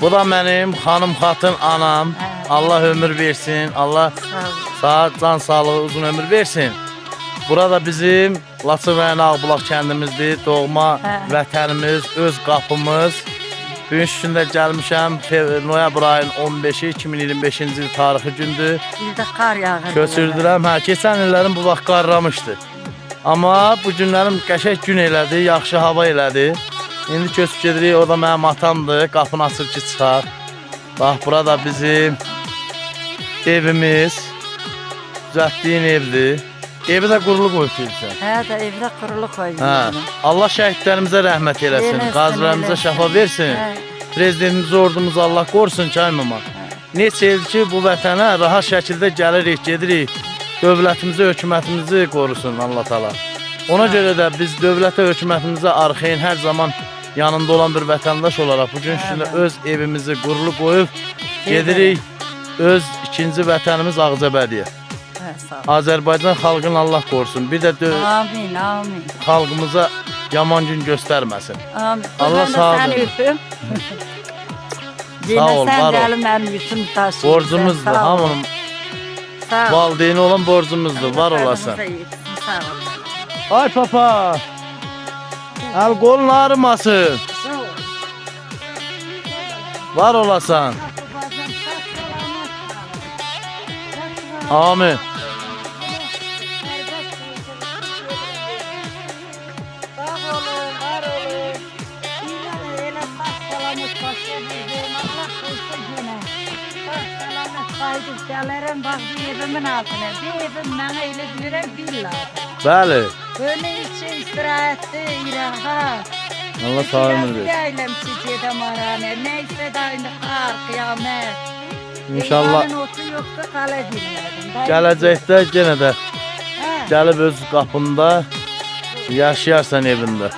Bu da benim hanım xatın anam. Allah ömür versin. Allah sağ can sağlığı uzun ömür versin. Burada bizim Laçın rayonu Ağbulaq kəndimizdir. Doğma vətənimiz, öz qapımız. Bugün üstündə gəlmişəm. Noyabr ayının 15-i 2025-ci il tarixi gündür. Bir də qar yağır. Köçürdürəm. Keçən illərin bu vaxt qarlamışdı. Amma bu günlərim qəşəng gün elədi, yaxşı hava elədi. İndi köçüb gedirik, o da mənim atamdır. Qapını açır ki, çıxar. Bax, burada bizim evimiz. Düzəltdiyin evdir. Evi də qurulu qoyursan. Hə, də evdə qurulu qoyuyor. Hə. Allah şəhidlərimizə rəhmət eləsin, qazilərimizə şəfa versin. Prezidentimiz, ordumuzu Allah qorusun ki, ay mama. Neçə ildir ki, bu vətənə rahat şəkildə gəlirik, gedirik. Dövlətimizi, hökumətimizi qorusun Allah təala. Ona görə də biz dövlətə, hökumətimizə arxayın hər zaman yanında olan bir vətəndaş olaraq bugün üstündə öz evimizi qurulu qoyub gedirik öz ikinci vətənimiz Ağcabədiyə. Azərbaycan xalqını Allah qorusun. Bir də amin, amin. Xalqımıza yaman gün göstərməsin. Amin. Allah sağ olun. Sağ ol, var ol. Borcumuzdur, hamının valideyni olan borcumuzdur, var olasın. Ay papa, el qolun ağrımasın. Var olasan. Amin. Gelirim bak bir evimin altına. Bir evim bana öyle bilirəm villa. Bəli. Böyle için istirahatlı, rahat. Allah sağ ömür versin. Değilim çiçeğe marane. Neyse de indi qar, kıyamet. İnşallah. Yarın otu yoktu, qala bilmədim. Gələcəkdə yenə də gəlib öz qapında yaşayarsan evində.